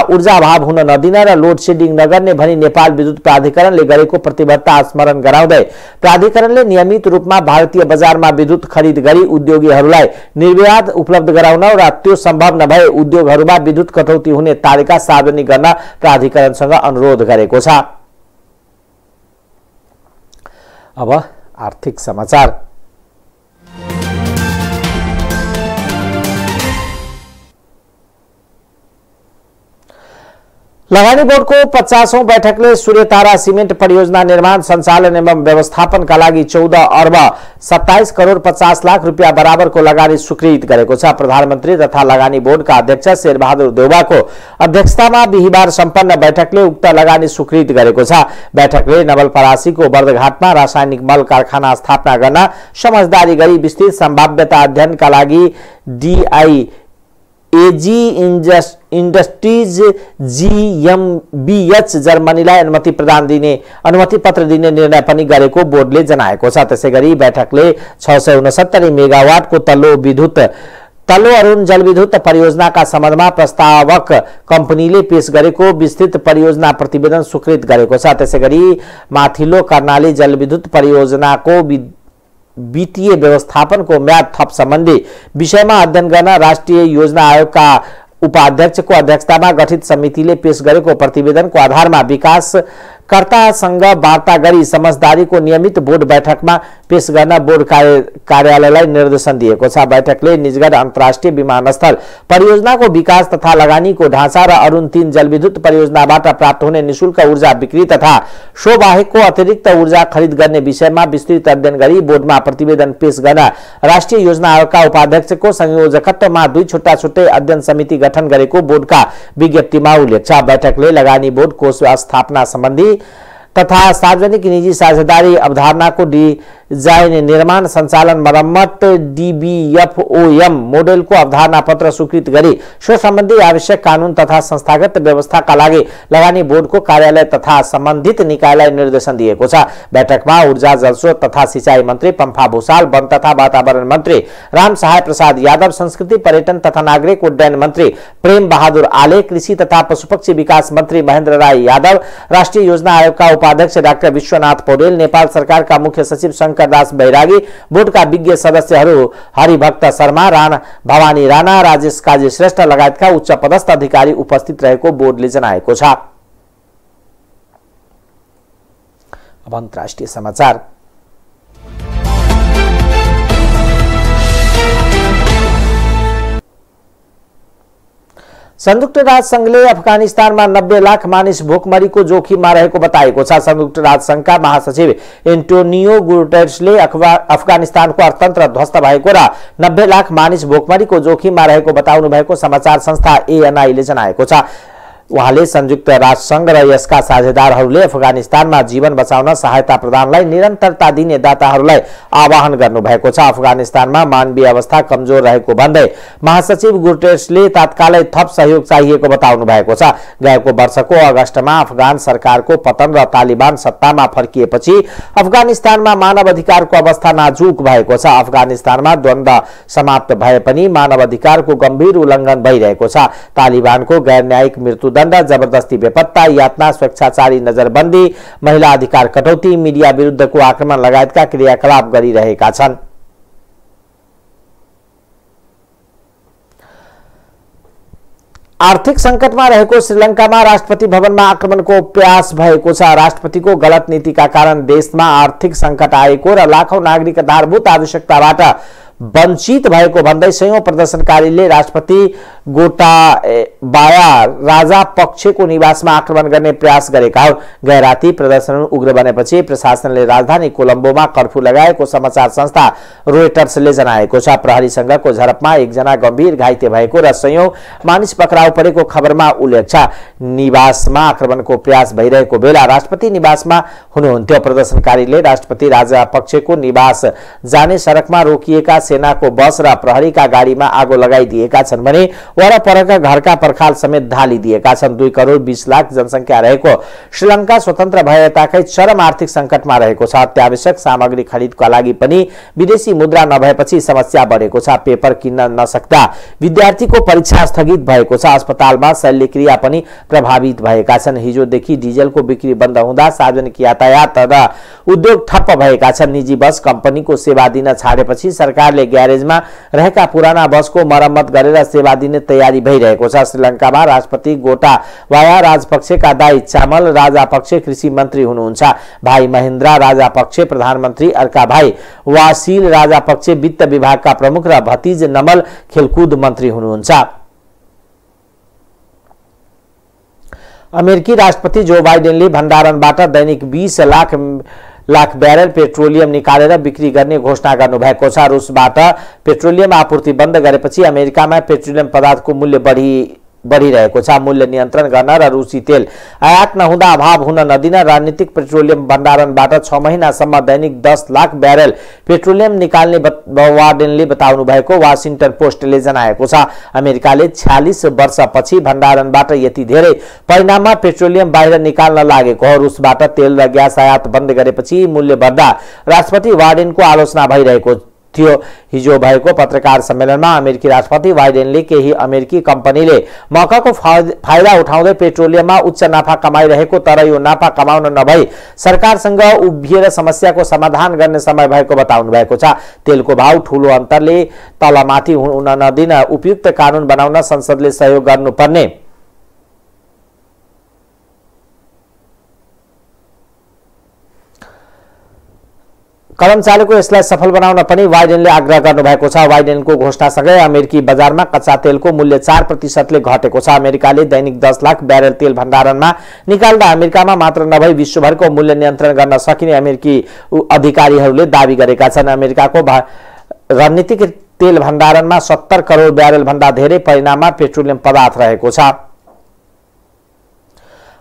ऊर्जा अभाव हुन नदिन र लोड सेडिङ नगर्ने भनी नेपाल विद्युत प्राधिकरणले गरेको प्रतिबद्धता स्मरण गराउँदै प्राधिकरणले नियमित रूपमा भारतीय बजारमा विद्युत खरिद गरी उद्योगीहरूलाई निर्विवाद उपलब्ध गराउन र त्यो सम्भव नभए उद्योगहरूमा विद्युत कटौती हुने तालिका सार्वजनिक गर्न प्राधिकरणसँग अनुरोध गरेको छ। अब आर्थिक समाचार। लगानी बोर्डको 50औं बैठकले सूर्यतारा सिमेन्ट परियोजना निर्माण, सञ्चालन एवं व्यवस्थापनका लागि 14 अर्ब 27 करोड 50 लाख रुपियाँ बराबरको लगानी स्वीकृत गरेको छ। प्रधानमन्त्री तथा लगानी बोर्डका अध्यक्ष शेरबहादुर देउवाको अध्यक्षतामा बिहिबार सम्पन्न बैठकले उक्त लगानी स्वीकृत गरेको छ। बैठकले नवलपरासीको बर्दघाटमा रासायनिक मल कारखाना स्थापना गर्न समझदारी गरी विस्तृत सम्भाव्यता अध्ययनका लागि एजी इन्डस्ट्रीज GmbH जर्मनीलाई अनुमति पत्र दिने निर्णय पनि गरेको बोर्डले जनाएको छ। त्यसैगरी बैठकले 669 मेगावाटको तल्लो अरुण जलविद्युत परियोजनाका सम्बन्धमा प्रस्तावक कम्पनीले पेश गरेको विस्तृत परियोजना प्रतिवेदन स्वीकृत गरेको छ। त्यसैगरी माथिल्लो कर्णाली जलविद्युत परियोजनाको वित्तीय व्यवस्थापनको म्याद थप सम्बन्धी विषयमा अध्ययन गर्न राष्ट्रिय योजना आयोगका उपाध्यक्षको अध्यक्षतामा गठित समितिले पेश गरेको प्रतिवेदनको आधारमा विकास कर्तासँग वार्ता गरी समझदारीको नियमित बोर्ड बैठकमा पेश गर्न बोर्ड कार्यालयलाई निर्देशन दिएको छ। बैठकले निजगढ अन्तर्राष्ट्रिय विमानस्थल परियोजनाको विकास तथा लगानीको ढाँचा र अरुण 3 जलविद्युत परियोजनाबाट प्राप्त हुने निशुल्क ऊर्जा बिक्री तथा सो बाहेकको अतिरिक्त ऊर्जा खरिद गर्ने विषयमा विस्तृत अध्ययन गरी बोर्डमा प्रतिवेदन पेश गर्न राष्ट्रिय योजना आयोगका उपाध्यक्षको संयोजकत्वमा 2 छुट्टा-छुट्टै अध्ययन समिति गठन गरेको बोर्डका विज्ञप्तिमा उल्लेख छ। बैठकले लगानी बोर्ड कोष स्थापना सम्बन्धी तथा सार्वजनिक निजी साझेदारी अवधारणाको डिजाइन निर्माण सञ्चालन मरम्मत DBFOM मोडेलको अवधारणा पत्र स्वीकृत गरी सो सम्बन्धी आवश्यक कानून तथा संस्थागत व्यवस्थाका लागि लगानी बोर्डको कार्यालय तथा सम्बन्धित निकायलाई निर्देशन दिएको छ। बैठकमा ऊर्जा जलस्रोत तथा सिंचाई मन्त्री पम्फा भूषाल, वन तथा वातावरण मन्त्री राम सहाय प्रसाद यादव, संस्कृति पर्यटन तथा नागरिक उड्डयन मन्त्री प्रेम बहादुर आले, कृषि तथा पशुपक्षी विकास मन्त्री महेन्द्र राय यादव, राष्ट्रिय योजना आयोगका उपाध्यक्ष डाक्टर विश्वनाथ पौडेल, नेपाल सरकारका मुख्य सचिव शंकरदास बैरागी, बोर्डका विज्ञ सदस्यहरू हरिभक्त शर्मा, भवानी राणा, राजेश काजी श्रेष्ठ लगायतका उच्च पदस्थ अधिकारी उपस्थित रहेको बोर्डले जनाएको छ। अब अन्तर्राष्ट्रिय समाचार। संयुक्त राष्ट्र संघले अफगानिस्तानमा 90 लाख मानिस भोकमरीको जोखिममा रहेको बताएको छ। संयुक्त राष्ट्र संघका महासचिव एन्टोनियो गुटेरेसले अफगानिस्तानको अर्थतन्त्र ध्वस्त भएको र 90 लाख मानिस भोकमरीको जोखिममा रहेको बताउनु भएको समाचार संस्था ANI ले जनाएको छ। उहाँले संयुक्त राष्ट्र संघ र यसका साझेदारहरूले अफगानिस्तानमा जीवन बचाउन सहायता प्रदानलाई निरन्तरता दिने दाताहरूलाई आह्वान गर्नुभएको छ। अफगानिस्तानमा मानवीय अवस्था कमजोर रहेको भन्दै महासचिव गुटेरेसले तात्कालै थप सहयोग चाहिएको बताउनु भएको छ। गएको वर्षको अगस्तमा अफगान सरकारको पतन र तालिबान सत्तामा फर्किएपछि अफगानिस्तानमा मानव अधिकारको अवस्था नाजुक भएको छ। अफगानिस्तानमा द्वन्द्व समाप्त भए पनि मानव अधिकारको गम्भीर उल्लङ्घन भइरहेको छ। तालिबानको गैर न्यायिक मृत्यु दण्ड, जबरदस्ती बेपत्ता, यातना, स्वेच्छाचारी नजरबन्दी, महिला अधिकार कटौती, मिडिया विरुद्धको आक्रमण लगायतका क्रियाकलाप गरिरहेका छन्। आर्थिक संकटमा रहेको श्रीलंकामा राष्ट्रपति भवनमा आक्रमणको प्रयास भएको छ। राष्ट्रपतिको गलत नीतिका कारण देशमा आर्थिक संकट आएको र लाखौं नागरिक आधारभूत आवश्यकताबाट वञ्चित भएको भन्दै सयौं प्रदर्शनकारीले राष्ट्रपति गोटाबाया राजापक्षको निवासमा आक्रमण गर्ने प्रयास गरेका हुन्। गए राति प्रदर्शन उग्र बनेपछि प्रशासनले राजधानी कोलम्बोमा कर्फ्यू लगाएको समाचार संस्था रोयटर्सले जनाएको छ। प्रहरीसँगको झडपमा एकजना गम्भीर घाइते भएको र सयौं मानिस पक्राउ परेको खबरमा उल्लेख छ। निवासमा आक्रमणको प्रयास भइरहेको बेला राष्ट्रपति निवासमा हुनुहुन्थ्यो। प्रदर्शनकारीले राष्ट्रपति राजापक्षको निवास जाने सडकमा रोकिएका सेनाको बस र प्रहरीका गाडीमा आगो लगाइदिएका छन् भने वरपरका घरका पर्खाल समेत ढालिदिएका छन्। 2 करोड 20 लाख जनसंख्या रहेको श्रीलंका स्वतन्त्र भएताकै चरम आर्थिक संकटमा रहेको छ। अत्यावश्यक सामग्री खरिदका लागि पनि विदेशी मुद्रा नभएपछि समस्या बढेको छ। पेपर किन्न नसक्दा विद्यार्थीको परीक्षा स्थगित भएको छ। अस्पतालमा शल्यक्रिया पनि प्रभावित भएका छन्। हिजोदेखि डिजेलको बिक्री बन्द हुँदा सार्वजनिक यातायात र उद्योग ठप्प भएका छन्। निजी बस कम्पनीको सेवा दिन छाडेपछि सरकारले ग्यारेजमा रहेका पुराना बसको मरम्मत गरेर सेवा दिने तयारी भइरहेको छ। श्रीलंकामा राष्ट्रपति गोटाबाया राजपक्षका दाइ चामल राजापक्ष कृषि मन्त्री हुनुहुन्छ। भाइ महेन्द्र राजापक्ष प्रधानमन्त्री, अर्का भाइ वासिल राजापक्ष वित्त विभागका प्रमुख र भतिज नमल खेलकुद मन्त्री हुनुहुन्छ। अमेरिकी राष्ट्रपति जो बाइडेनले भण्डारणबाट दैनिक 20 लाख ब्यारेल पेट्रोलियम निकालेर बिक्री गर्ने घोषणा गर्नुभएको छ। रुसबाट पेट्रोलियम आपूर्ति बन्द गरेपछि अमेरिकामा पेट्रोलियम पदार्थको मूल्य बढिरहेको छ। मूल्य नियन्त्रण गर्न र रुसी तेल आयात नहुँदा अभाव हुन नदिन रणनीतिक पेट्रोलियम भण्डारणबाट 6 महिनासम्म दैनिक 10 लाख ब्यारेल पेट्रोलियम निकाल्ने बाइडेनले बताउनु भएको वाशिंगटन पोस्टले जनाएको छ। अमेरिकाले 46 वर्षपछि भण्डारणबाट यति धेरै परिमाणमा पेट्रोलियम बाहिर निकाल्न लागेको हो। रुसबाट तेल र ग्यास आयात बन्द गरेपछि मूल्य बढ्दा राष्ट्रपति बाइडेनको आलोचना भइरहेको थियो। हिजो भएको पत्रकार सम्मेलनमा अमेरिकी राष्ट्रपति बाइडेनले केही अमेरिकी कम्पनीले मौकाको फाइदा उठाउँदै पेट्रोलियममा उच्च नाफा कमाइरहेको तर यो नाफा कमाउन नभई सरकारसँग उभिएर समस्याको समाधान गर्ने समय भएको बताउनु भएको छ। तेलको भाव ठूलो अन्तरले तलमाथि हुन नदिन उपयुक्त कानून बनाउन संसदले सहयोग गर्नुपर्ने कदम चालेको यसलाई सफल बनाउन पनि बाइडेनले आग्रह गर्नुभएको छ। बाइडेनको घोषणासँगै अमेरिकी बजारमा कच्चा तेलको मूल्य 4% घटेको छ। अमेरिकाले दैनिक 10 लाख ब्यारेल तेल भण्डारणमा निकाल्दा अमेरिकामा मात्र नभई विश्वभरको मूल्य नियन्त्रण गर्न सकिने अमेरिकी अधिकारीहरूले दावी गरेका छन्। अमेरिकाको रणनीतिक तेल भण्डारणमा 70 करोड ब्यारेल भन्दा धेरै परिमाणमा पेट्रोलियम पदार्थ रहेको छ।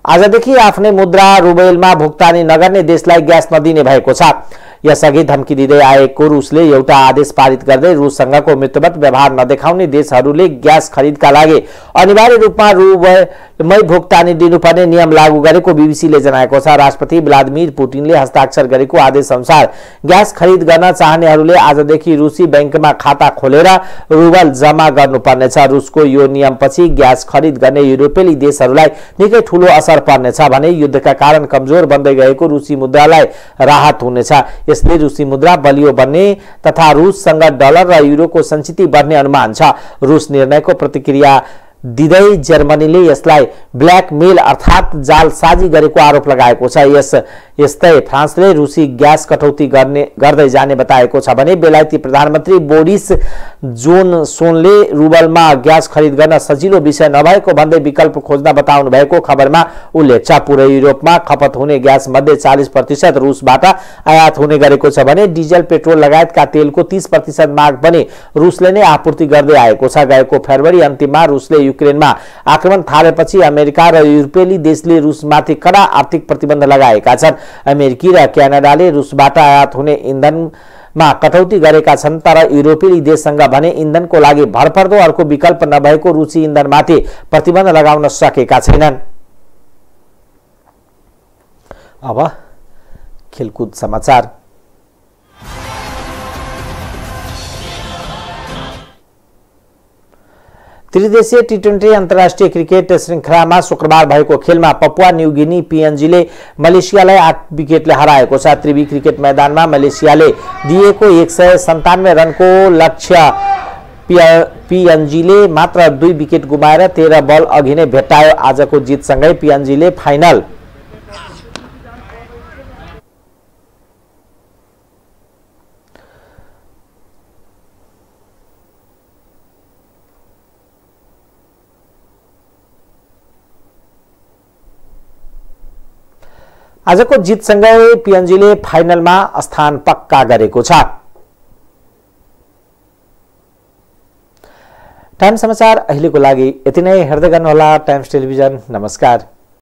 आजदेखि आफ्नै मुद्रा रुबेलमा भुक्तानी नगर्ने देशलाई ग्यास नदिने भएको छ। यसअघि धम्की दिँदै आएको रुसले एउटा आदेश पारित गर्दै रुससँगको मित्रवत व्यवहार नदेखाउने देशहरूले ग्यास खरिदका लागि अनिवार्य रूपमा रुबलमै भुक्तानी दिनुपर्ने नियम लागू गरेको बीबीसीले जनाएको छ। राष्ट्रपति व्लादिमिर पुटिनले हस्ताक्षर गरेको आदेश अनुसार ग्यास खरिद गर्न चाहनेहरूले आजदेखि रुसी बैंकमा खाता खोलेर रुबल जम्मा गर्नुपर्नेछ। रुसको यो नियमपछि ग्यास खरिद गर्ने युरोपेली देशहरूलाई निकै ठूलो असर पर्नेछ भने युद्धका कारण कमजोर बन्दै गएको रुसी मुद्रालाई राहत हुनेछ। यसले रुसी मुद्रा बलियो बन्ने तथा रुससँग डलर र युरोको सञ्चित बढ्ने अनुमान छ। रुस निर्णयको प्रतिक्रिया दिँदै जर्मनीले यसलाई ब्ल्याकमेल अर्थात् जालसाजी गरेको आरोप लगाएको छ। यस्तै फ्रान्सले रुसी ग्यास कटौती गर्दै जाने बताएको छ भने बेलायती प्रधानमन्त्री बोरिस जोनसनले रुबलमा ग्यास खरिद गर्न सजिलो विषय नभएको भन्दै विकल्प खोज्न बताउनु भएको खबरमा उल्लेख छ। पुरै युरोपमा खपत हुने ग्यास मध्ये 40% रुसबाट आयात हुने गरेको छ भने डिजल पेट्रोल लगायतका तेलको 30% माग पनि रुसले नै आपूर्ति गर्दै आएको छ। गएको फेब्रुअरी अन्तिममा रुसले युक्रेनमा आक्रमण थालेपछि अमेरिका र युरोपेली देशले रुसमाथि कडा आर्थिक प्रतिबन्ध लगाएका छन्। अमेरिकी र क्यानाडाले रुसबाट आयात हुने इन्धनमा कटौती गरेका छन् तर युरोपेली देशसँग भने इन्धनको लागि भरपर्दो अर्को विकल्प नभएको रुसी इन्धनमाथि प्रतिबन्ध लगाउन सकेका छैनन्। अब खेलकुद समाचार। त्रिदेशीय टी20 अन्तर्राष्ट्रिय क्रिकेट श्रृङ्खलामा शुक्रबार भएको खेलमा पपुवा न्युगिनी पीएनजीले मलेसियालाई 8 विकेटले हराएको छ। त्रिवी क्रिकेट मैदानमा मलेसियाले दिएको 197 रनको लक्ष्य पीएनजीले मात्र 2 विकेट गुमाएर 13 बल अघि नै भेट्टायो। आजको जितसँगै पीएनजीले फाइनल आजको जितसँगै पीएनजीले फाइनलमा स्थान पक्का गरेको छ। टाइम समाचार अहिलेको लागि यति नै। हेर्दै गर्नुहोला टाइम्स टेलिभिजन। नमस्कार।